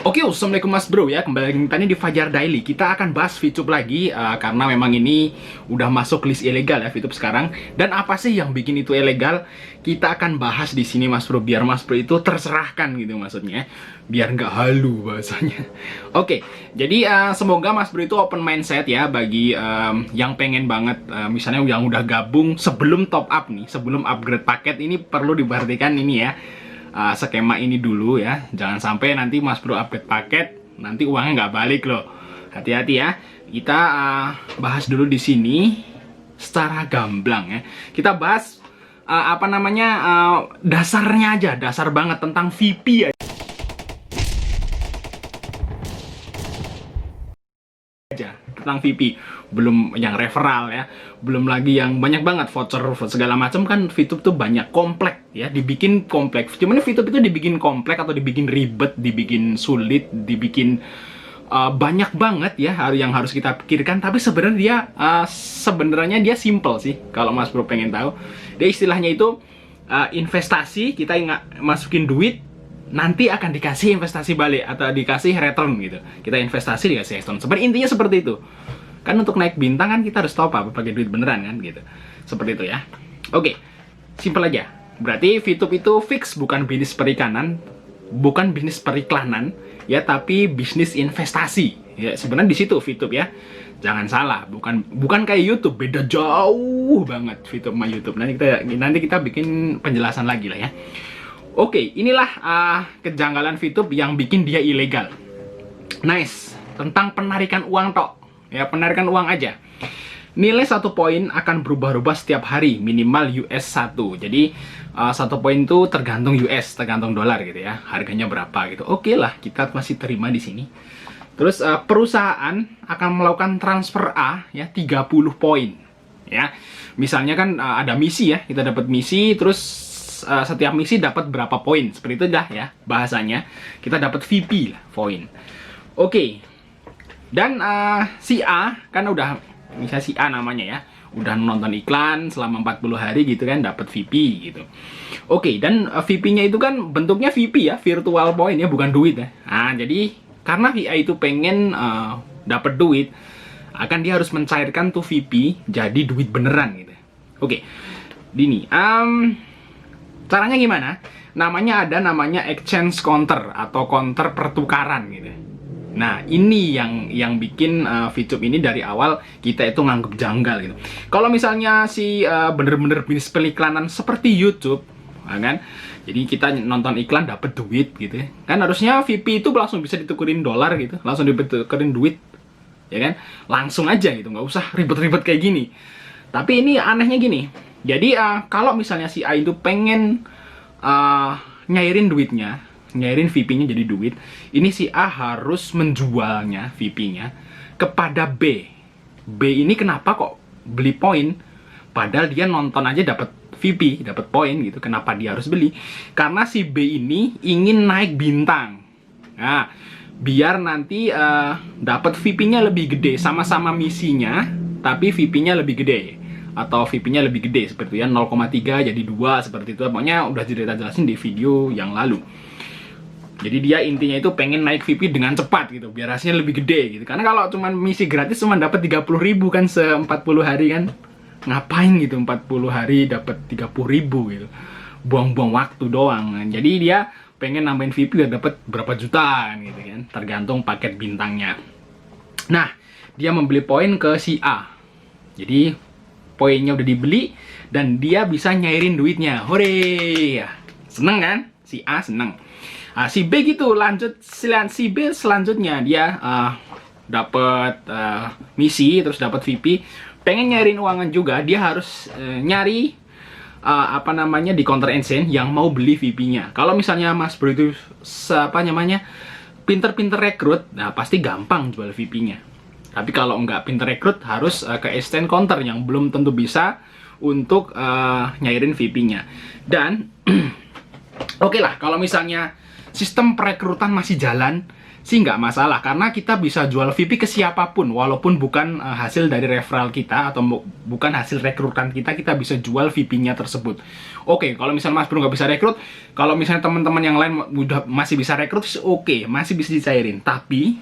Oke, assalamualaikum mas bro ya. Kembali lagi tadi di Fajar Daily. Kita akan bahas VTube lagi karena memang ini udah masuk list ilegal ya VTube sekarang. Dan apa sih yang bikin itu ilegal? Kita akan bahas di sini mas bro, biar mas bro itu terserahkan gitu maksudnya, biar nggak halu bahasanya. Oke, jadi semoga mas bro itu open mindset ya bagi yang pengen banget misalnya yang udah gabung sebelum top up nih, sebelum upgrade paket ini perlu diperhatikan ini ya. Skema ini dulu ya, jangan sampai nanti mas bro upgrade paket nanti uangnya nggak balik loh. Hati-hati ya. Kita bahas dulu di sini secara gamblang ya. Kita bahas dasarnya aja, dasar banget tentang VP ya. Tentang VP, belum yang referral ya, belum lagi yang banyak banget voucher segala macam. Kan VTube tuh banyak kompleks ya, dibikin kompleks. Cuman VTube itu dibikin kompleks atau dibikin ribet, dibikin sulit, dibikin banyak banget ya yang harus kita pikirkan. Tapi sebenarnya dia simple sih kalau mas bro pengen tahu. Dia istilahnya itu investasi, kita masukin duit, nanti akan dikasih investasi balik atau dikasih return gitu. Kita investasi dikasih return. Sebenarnya intinya seperti itu. Kan untuk naik bintang kan kita harus top up pakai duit beneran kan gitu. Seperti itu ya. Oke. Simple aja. Berarti VTube itu fix bukan bisnis perikanan, bukan bisnis periklanan ya, tapi bisnis investasi. Ya, sebenarnya di situ VTube ya. Jangan salah, bukan kayak YouTube, beda jauh banget VTube sama YouTube. Nanti kita bikin penjelasan lagi lah ya. Oke, inilah kejanggalan VTube yang bikin dia ilegal. Nice, tentang penarikan uang tok. Ya, penarikan uang aja. Nilai 1 poin akan berubah-ubah setiap hari, minimal US 1. Jadi, 1 poin itu tergantung US, tergantung dolar gitu ya. Harganya berapa gitu. Oke lah, kita masih terima di sini. Terus, perusahaan akan melakukan transfer A, ya, 30 poin. Ya, misalnya kan ada misi ya, kita dapat misi, terus setiap misi dapat berapa poin, seperti itu dah ya bahasanya. Kita dapat VP lah, poin. Oke. Dan si A kan udah, misalnya si A namanya ya, udah nonton iklan selama 40 hari gitu kan, dapat VP gitu. Oke, dan VP-nya itu kan bentuknya VP ya, virtual point ya, bukan duit ya. Nah, jadi karena VA itu pengen dapat duit, dia harus mencairkan tuh VP jadi duit beneran gitu. Oke. Dini, caranya gimana? Namanya exchange counter atau counter pertukaran gitu. Nah, ini yang bikin VTube ini dari awal kita itu nganggep janggal gitu. Kalau misalnya bener-bener bisnis periklanan seperti YouTube, kan? Jadi kita nonton iklan dapat duit gitu ya. Kan harusnya VP itu langsung bisa ditukerin dolar gitu, langsung ditukerin duit. Ya kan? Langsung aja gitu, nggak usah ribet-ribet kayak gini. Tapi ini anehnya gini. Jadi kalau misalnya si A itu pengen nyairin duitnya, nyairin VP-nya jadi duit, ini si A harus menjualnya VP-nya kepada B. B ini kenapa kok beli poin? Padahal dia nonton aja dapat VP, dapat poin gitu. Kenapa dia harus beli? Karena si B ini ingin naik bintang. Nah, biar nanti dapat VP-nya lebih gede, sama-sama misinya, tapi VP-nya lebih gede. Atau VP-nya lebih gede seperti itu ya, 0,3 jadi 2 seperti itu. Pokoknya udah jelasin di video yang lalu. Jadi dia intinya itu pengen naik VP dengan cepat gitu, biar hasilnya lebih gede gitu. Karena kalau cuma misi gratis cuma dapat 30.000 kan 40 hari kan. Ngapain gitu 40 hari dapat 30.000 gitu. Buang-buang waktu doang. Jadi dia pengen nambahin VP biar dapat berapa jutaan gitu kan, tergantung paket bintangnya. Nah, dia membeli poin ke si A. Jadi poinnya udah dibeli dan dia bisa nyairin duitnya. Hore! Seneng kan? Si A seneng. Si B gitu, si B selanjutnya dia dapat misi terus dapat VP, pengen nyairin uangan juga, dia harus nyari di counter exchange yang mau beli VP-nya. Kalau misalnya Mas Bro itu pinter-pinter rekrut, nah pasti gampang jual VP-nya. Tapi kalau nggak pinter rekrut, harus ke exchange counter yang belum tentu bisa untuk nyairin VP-nya. Dan oke lah, kalau misalnya sistem perekrutan masih jalan sih nggak masalah, karena kita bisa jual VP ke siapapun walaupun bukan hasil dari referral kita atau bukan hasil rekrutan kita, kita bisa jual VP-nya tersebut. Oke, kalau misalnya Mas Bro nggak bisa rekrut, kalau misalnya teman-teman yang lain udah masih bisa rekrut, oke, masih bisa dicairin. Tapi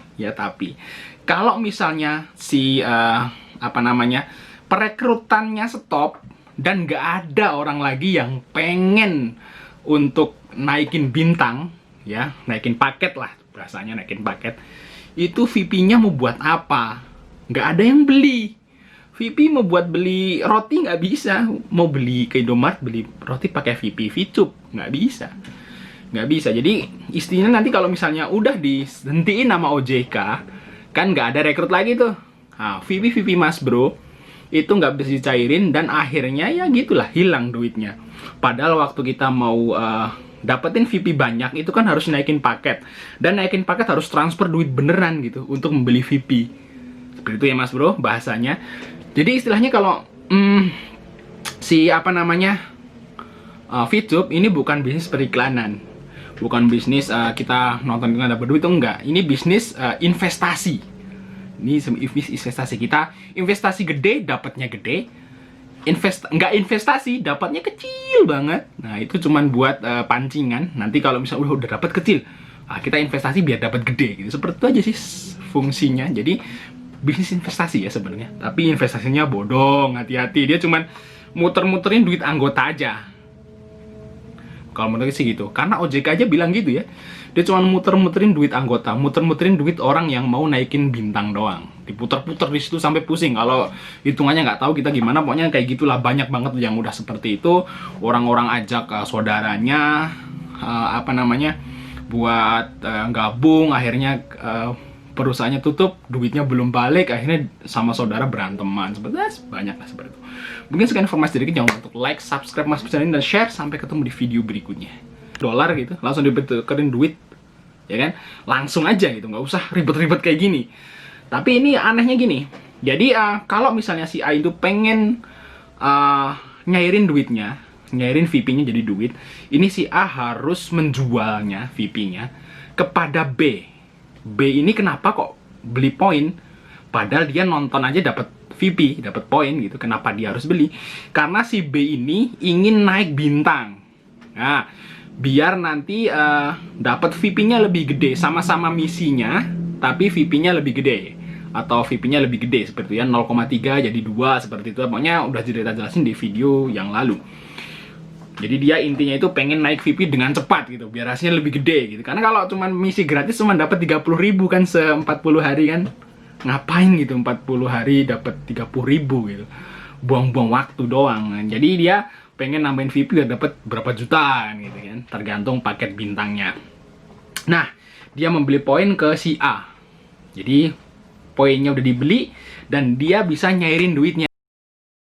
kalau misalnya si perekrutannya stop dan nggak ada orang lagi yang pengen untuk naikin bintang, ya, naikin paket lah, bahasanya naikin paket, itu VP-nya mau buat apa? Nggak ada yang beli. VP mau buat beli roti nggak bisa. Mau beli ke Indomaret, beli roti pakai VP VTube, nggak bisa. Nggak bisa. Jadi istilahnya nanti kalau misalnya udah dihentiin nama OJK, kan nggak ada rekrut lagi tuh. Nah, VP Mas Bro itu nggak bisa dicairin, dan akhirnya ya gitulah, hilang duitnya. Padahal waktu kita mau dapetin VP banyak, itu kan harus naikin paket, dan naikin paket harus transfer duit beneran gitu untuk membeli VP. Seperti itu ya Mas Bro bahasanya. Jadi istilahnya kalau VTube ini bukan bisnis periklanan, bukan bisnis kita nonton dengan dapat duit, itu enggak. Ini bisnis investasi. Ini investasi, kita investasi gede, dapatnya gede. Nggak investasi, dapatnya kecil banget. Nah, itu cuman buat pancingan. Nanti kalau misalnya udah dapat kecil, kita investasi biar dapat gede gitu. Seperti itu aja sih fungsinya. Jadi bisnis investasi ya sebenarnya. Tapi investasinya bodong, hati-hati. Dia cuman muter-muterin duit anggota aja. Kalau menurut sih gitu. Karena OJK aja bilang gitu ya. Dia cuma muter-muterin duit anggota, muter-muterin duit orang yang mau naikin bintang doang. Diputer-puter di situ sampai pusing. Kalau hitungannya nggak tahu kita gimana, pokoknya kayak gitulah. Banyak banget yang udah seperti itu. Orang-orang ajak saudaranya, buat gabung. Akhirnya perusahaannya tutup, duitnya belum balik. Akhirnya sama saudara beranteman. Banyak lah seperti itu. Mungkin sekian informasi dari kita. Jangan lupa untuk like, subscribe Mas Bro channel, dan share. Sampai ketemu di video berikutnya. $, gitu, langsung dibetulin duit, ya kan, langsung aja gitu, nggak usah ribet-ribet kayak gini. Tapi ini anehnya gini, jadi kalau misalnya si A itu pengen nyairin duitnya, nyairin VP-nya jadi duit, ini si A harus menjualnya VP-nya kepada B. B ini kenapa kok beli poin, padahal dia nonton aja dapat VP, dapat poin gitu. Kenapa dia harus beli? Karena si B ini ingin naik bintang. Nah, biar nanti dapat VP-nya lebih gede, sama-sama misinya, tapi VP-nya lebih gede, atau VP-nya lebih gede seperti itu ya, 0,3 jadi 2 seperti itu. Pokoknya udah jelasin di video yang lalu. Jadi dia intinya itu pengen naik VP dengan cepat gitu, biar hasilnya lebih gede gitu. Karena kalau cuma misi gratis cuma dapat 30.000 kan 40 hari kan. Ngapain gitu 40 hari dapat 30.000 gitu. Buang-buang waktu doang. Jadi dia pengen nambahin VP udah dapat berapa jutaan gitu kan, tergantung paket bintangnya. Nah, dia membeli poin ke si A. Jadi poinnya udah dibeli dan dia bisa nyairin duitnya.